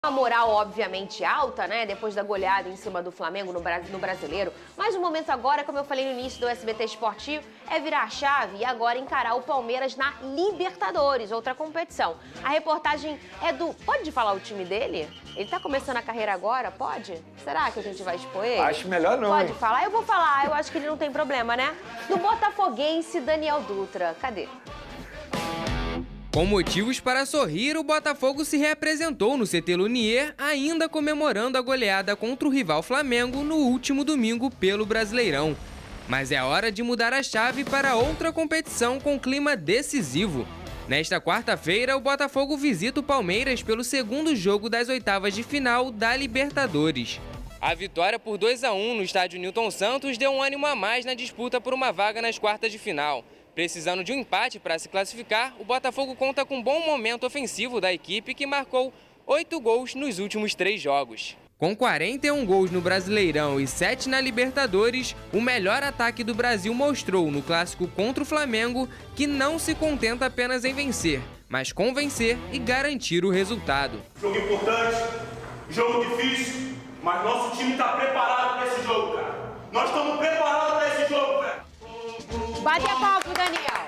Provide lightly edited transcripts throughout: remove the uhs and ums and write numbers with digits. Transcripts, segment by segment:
A moral, obviamente, alta, né? Depois da goleada em cima do Flamengo no Brasileiro. Mas o momento agora, como eu falei no início do SBT Esportivo, é virar a chave e agora encarar o Palmeiras na Libertadores, outra competição. A reportagem é do... Pode falar o time dele? Ele tá começando a carreira agora? Pode? Será que a gente vai expor ele? Acho melhor não. Pode falar? Eu vou falar. Eu acho que ele não tem problema, né? Do botafoguense Daniel Dutra. Cadê? Com motivos para sorrir, o Botafogo se reapresentou no CT Lunier, ainda comemorando a goleada contra o rival Flamengo no último domingo pelo Brasileirão. Mas é hora de mudar a chave para outra competição com clima decisivo. Nesta quarta-feira, o Botafogo visita o Palmeiras pelo segundo jogo das oitavas de final da Libertadores. A vitória por 2-1 no estádio Newton Santos deu um ânimo a mais na disputa por uma vaga nas quartas de final. Precisando de um empate para se classificar, o Botafogo conta com um bom momento ofensivo da equipe que marcou 8 gols nos últimos 3 jogos. Com 41 gols no Brasileirão e 7 na Libertadores, o melhor ataque do Brasil mostrou no clássico contra o Flamengo que não se contenta apenas em vencer, mas convencer e garantir o resultado. Jogo importante, jogo difícil, mas nosso time está preparado para esse jogo, cara. Nós estamos preparados para esse jogo, velho. Bate a palma pro Daniel.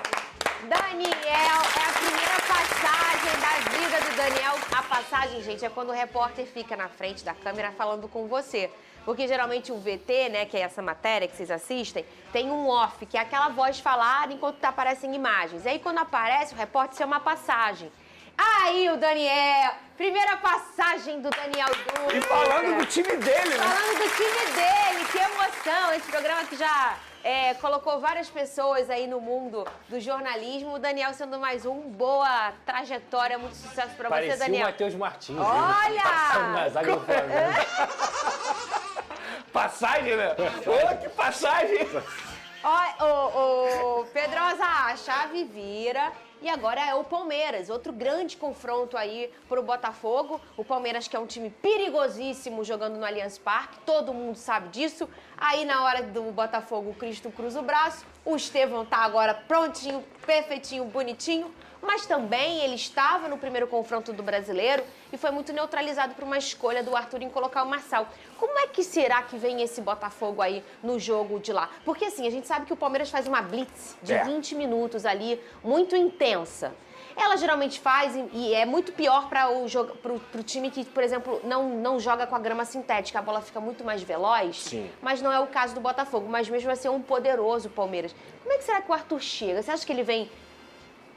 Daniel, é a primeira passagem da vida do Daniel. A passagem, gente, é quando o repórter fica na frente da câmera falando com você. Porque geralmente o VT, né, que é essa matéria que vocês assistem, tem um off, que é aquela voz falada enquanto aparecem imagens. E aí quando aparece, o repórter chama a passagem. Aí o Daniel, primeira passagem do Daniel Dutra. E falando do time dele, né? Falando do time dele, que emoção. Esse programa que já colocou várias pessoas aí no mundo do jornalismo. O Daniel sendo mais um. Boa trajetória, muito sucesso pra você, Daniel. Parecia o Matheus Martins. Olha! Passando na zaga do Flamengo. Passagem, né? Ô, que passagem! Ó, Pedrosa, a chave vira e agora é o Palmeiras, outro grande confronto aí pro Botafogo. O Palmeiras que é um time perigosíssimo jogando no Allianz Parque, todo mundo sabe disso. Aí na hora do Botafogo, o Cristo cruza o braço, o Estevão tá agora prontinho, perfeitinho, bonitinho. Mas também ele estava no primeiro confronto do Brasileiro e foi muito neutralizado por uma escolha do Arthur em colocar o Marçal. Como é que será que vem esse Botafogo aí no jogo de lá? Porque assim, a gente sabe que o Palmeiras faz uma blitz de 20 minutos ali, muito intensa. Ela geralmente faz e é muito pior para o time que, por exemplo, não joga com a grama sintética. A bola fica muito mais veloz, Sim. Mas não é o caso do Botafogo. Mas mesmo assim é um poderoso Palmeiras. Como é que será que o Arthur chega? Você acha que ele vem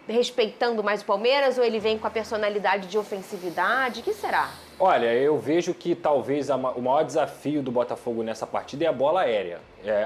respeitando mais o Palmeiras ou ele vem com a personalidade de ofensividade? O que será? Olha, eu vejo que talvez o maior desafio do Botafogo nessa partida é a bola aérea.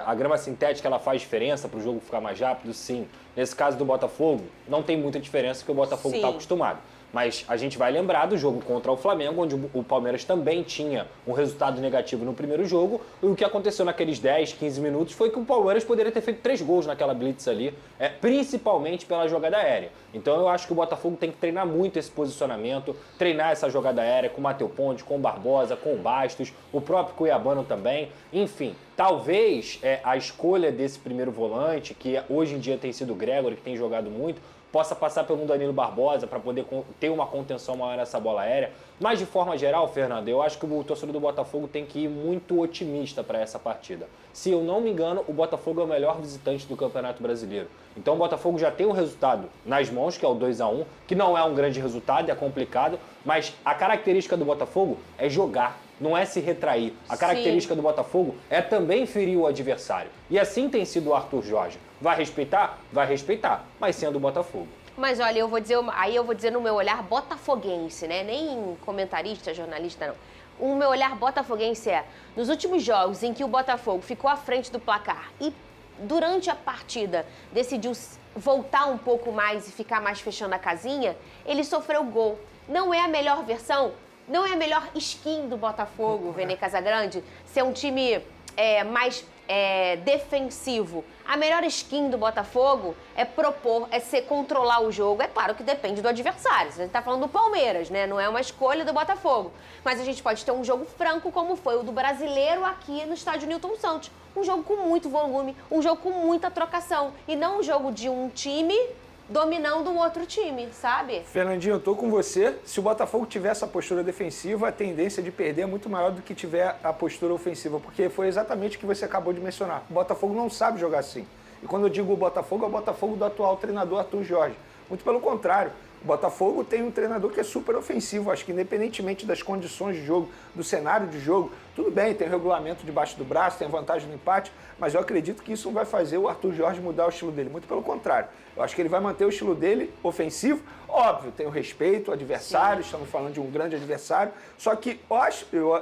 A grama sintética ela faz diferença para o jogo ficar mais rápido? Sim. Nesse caso do Botafogo, não tem muita diferença que o Botafogo está acostumado. Mas a gente vai lembrar do jogo contra o Flamengo, onde o Palmeiras também tinha um resultado negativo no primeiro jogo. E o que aconteceu naqueles 10, 15 minutos foi que o Palmeiras poderia ter feito 3 gols naquela blitz ali, principalmente pela jogada aérea. Então eu acho que o Botafogo tem que treinar muito esse posicionamento, treinar essa jogada aérea com o Matheus Ponte, com o Barbosa, com o Bastos, o próprio Cuiabano também. Enfim, talvez a escolha desse primeiro volante, que hoje em dia tem sido o Gregory, que tem jogado muito, possa passar pelo Danilo Barbosa para poder ter uma contenção maior nessa bola aérea. Mas de forma geral, Fernando, eu acho que o torcedor do Botafogo tem que ir muito otimista para essa partida. Se eu não me engano, o Botafogo é o melhor visitante do Campeonato Brasileiro. Então o Botafogo já tem um resultado nas mãos, que é o 2-1, que não é um grande resultado, é complicado, mas a característica do Botafogo é jogar, não é se retrair. A característica do Botafogo é também ferir o adversário. E assim tem sido o Arthur Jorge. Vai respeitar? Vai respeitar, mas sendo o Botafogo. Mas olha, eu vou dizer no meu olhar botafoguense, né? Nem comentarista, jornalista, não. O meu olhar botafoguense é, nos últimos jogos em que o Botafogo ficou à frente do placar e durante a partida decidiu voltar um pouco mais e ficar mais fechando a casinha, ele sofreu gol. Não é a melhor versão? Não é a melhor skin do Botafogo, Vene Casagrande, ser um time mais defensivo. A melhor skin do Botafogo é propor, controlar o jogo. É claro que depende do adversário. A gente tá falando do Palmeiras, né? Não é uma escolha do Botafogo. Mas a gente pode ter um jogo franco como foi o do Brasileiro aqui no estádio Newton Santos. Um jogo com muito volume, um jogo com muita trocação. E não um jogo de um time dominando o outro time, sabe? Fernandinho, eu tô com você. Se o Botafogo tiver essa postura defensiva, a tendência de perder é muito maior do que tiver a postura ofensiva, porque foi exatamente o que você acabou de mencionar. O Botafogo não sabe jogar assim. E quando eu digo o Botafogo, é o Botafogo do atual treinador Arthur Jorge. Muito pelo contrário. O Botafogo tem um treinador que é super ofensivo. Acho que independentemente das condições de jogo, do cenário de jogo, tudo bem, tem regulamento debaixo do braço, tem vantagem no empate, mas eu acredito que isso não vai fazer o Arthur Jorge mudar o estilo dele. Muito pelo contrário. Eu acho que ele vai manter o estilo dele ofensivo. Óbvio, tem o respeito ao adversário, estamos falando de um grande adversário. Só que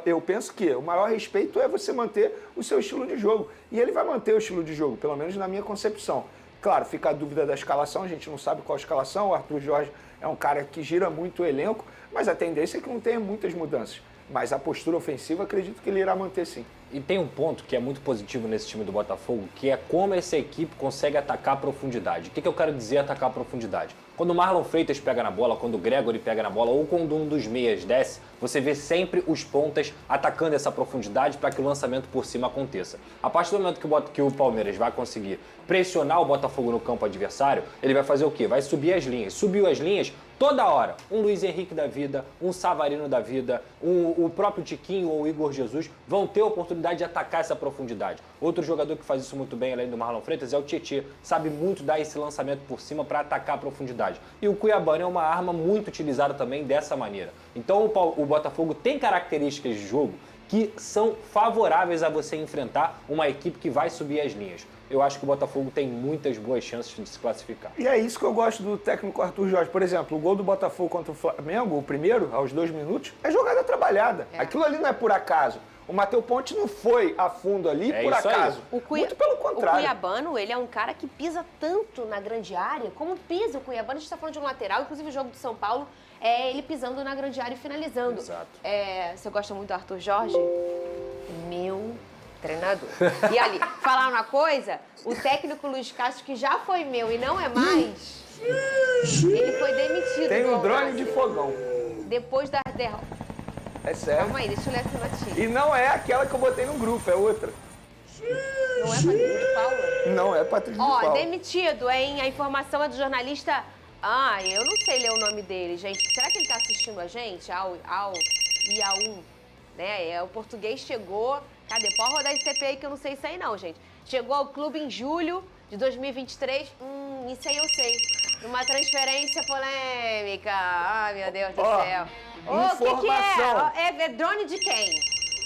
eu penso que o maior respeito é você manter o seu estilo de jogo. E ele vai manter o estilo de jogo, pelo menos na minha concepção. Claro, fica a dúvida da escalação, a gente não sabe qual a escalação, o Arthur Jorge é um cara que gira muito o elenco, mas a tendência é que não tenha muitas mudanças. Mas a postura ofensiva, acredito que ele irá manter sim. E tem um ponto que é muito positivo nesse time do Botafogo, que é como essa equipe consegue atacar a profundidade. O que eu quero dizer atacar a profundidade? Quando o Marlon Freitas pega na bola, quando o Gregory pega na bola, ou quando um dos meias desce, você vê sempre os pontas atacando essa profundidade para que o lançamento por cima aconteça. A partir do momento que o Palmeiras vai conseguir pressionar o Botafogo no campo adversário, ele vai fazer o quê? Vai subir as linhas. Subiu as linhas, toda hora, um Luiz Henrique da vida, um Savarino da vida, o próprio Tiquinho ou o Igor Jesus vão ter a oportunidade de atacar essa profundidade. Outro jogador que faz isso muito bem, além do Marlon Freitas, é o Tietê. Sabe muito dar esse lançamento por cima para atacar a profundidade. E o Cuiabano é uma arma muito utilizada também dessa maneira. Então o Botafogo tem características de jogo que são favoráveis a você enfrentar uma equipe que vai subir as linhas. Eu acho que o Botafogo tem muitas boas chances de se classificar. E é isso que eu gosto do técnico Arthur Jorge. Por exemplo, o gol do Botafogo contra o Flamengo, o primeiro, aos 2 minutos, é jogada trabalhada. Aquilo ali não é por acaso. O Matheus Ponte não foi a fundo ali por acaso. Muito pelo contrário. O Cuiabano, ele é um cara que pisa tanto na grande área. Como pisa o Cuiabano? A gente está falando de um lateral, inclusive o jogo do São Paulo é ele pisando na grande área e finalizando. Exato. Você gosta muito do Arthur Jorge? Meu treinador. E ali, falar uma coisa, o técnico Luiz Castro, que já foi meu e não é mais, ele foi demitido. Tem um drone de fogão. Depois da derrota. É sério. Calma aí, deixa eu ler essa notícia. E não é aquela que eu botei no grupo, é outra. Não é Patrícia de Paula? Não é Patrícia de Paula. Demitido, hein? A informação é do jornalista... eu não sei ler o nome dele, gente. Será que ele tá assistindo a gente? Iaum, né? O português chegou... Cadê? Pode rodar esse TP aí que eu não sei isso aí não, gente. Chegou ao clube em julho de 2023. Isso aí eu sei. Numa transferência polêmica. Ai, meu Deus do céu. O que é? É drone de quem?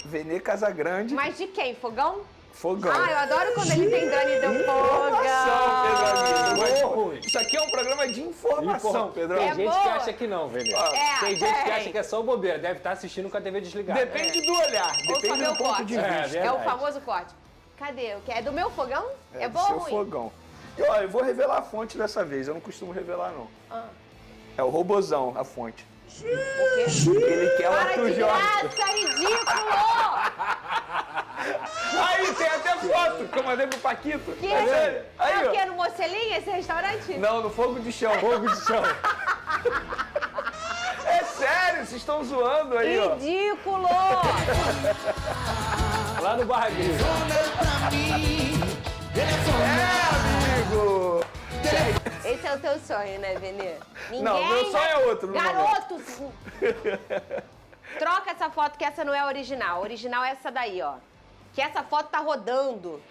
Vene Casagrande. Mas de quem? Fogão? Fogão. Eu adoro quando ele tem drone do fogão. Isso aqui é um programa de informação, Pedro. Tem gente que acha que não, Vene. Tem gente que acha que é só bobeira. Deve estar assistindo com a TV desligada. Depende do olhar, depende do ponto de vista. É o famoso corte. Cadê? É do meu fogão? É bom ou ruim? Fogão. Eu vou revelar a fonte dessa vez, eu não costumo revelar, não. É o Robozão, a fonte. O quê? Ele quer o Arthur Jorge. Graça, ridículo! Aí, tem até foto que eu mandei pro Paquito. Que? Aí, o que? É no Mocelinha, esse restaurante? Não, no Fogo de Chão. Fogo de Chão. É sério, vocês estão zoando aí, ó. Ridículo! Lá no Barraguinho. Amigo! Esse é o teu sonho, né, Vene? Não, meu sonho é outro. Garoto! Troca essa foto, que essa não é a original. A original é essa daí, ó. Que essa foto tá rodando.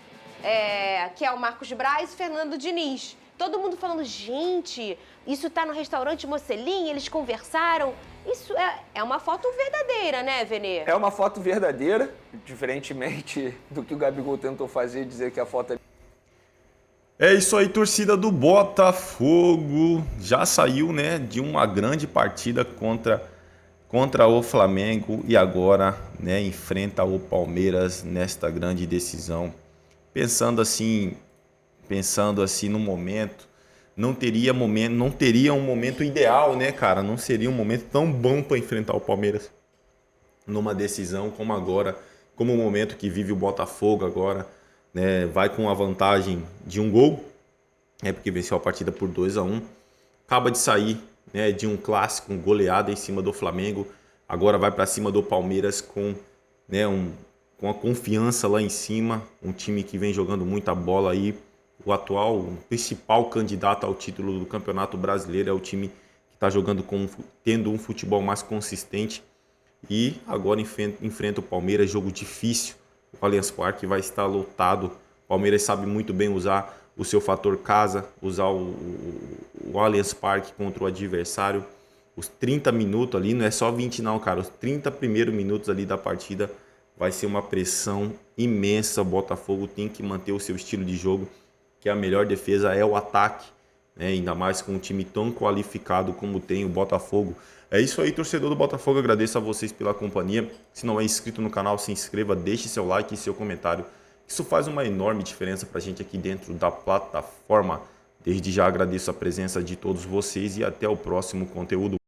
Que é o Marcos Braz e Fernando Diniz. Todo mundo falando, gente, isso tá no restaurante Mocelinha, eles conversaram. Isso é uma foto verdadeira, né, Vene? É uma foto verdadeira, diferentemente do que o Gabigol tentou fazer, dizer que a foto É isso aí, torcida do Botafogo. Já saiu, né, de uma grande partida contra o Flamengo e agora, né, enfrenta o Palmeiras nesta grande decisão. Pensando assim no momento, não teria um momento ideal, né, cara? Não seria um momento tão bom para enfrentar o Palmeiras numa decisão como agora, como o momento que vive o Botafogo agora. Né, vai com a vantagem de um gol, porque venceu a partida por 2-1, acaba de sair, né, de um clássico, goleada em cima do Flamengo, agora vai para cima do Palmeiras com, né, com a confiança lá em cima, um time que vem jogando muita bola aí, o atual, o principal candidato ao título do Campeonato Brasileiro. É o time que está jogando tendo um futebol mais consistente. E agora enfrenta o Palmeiras, jogo difícil. O Allianz Parque vai estar lotado. O Palmeiras sabe muito bem usar o seu fator casa, usar o Allianz Parque contra o adversário. Os 30 minutos ali, não é só 20 não, cara. Os 30 primeiros minutos ali da partida vai ser uma pressão imensa. O Botafogo tem que manter o seu estilo de jogo, que a melhor defesa é o ataque, né? Ainda mais com um time tão qualificado como tem o Botafogo. É isso aí, torcedor do Botafogo. Agradeço a vocês pela companhia. Se não é inscrito no canal, se inscreva, deixe seu like e seu comentário. Isso faz uma enorme diferença para a gente aqui dentro da plataforma. Desde já agradeço a presença de todos vocês e até o próximo conteúdo.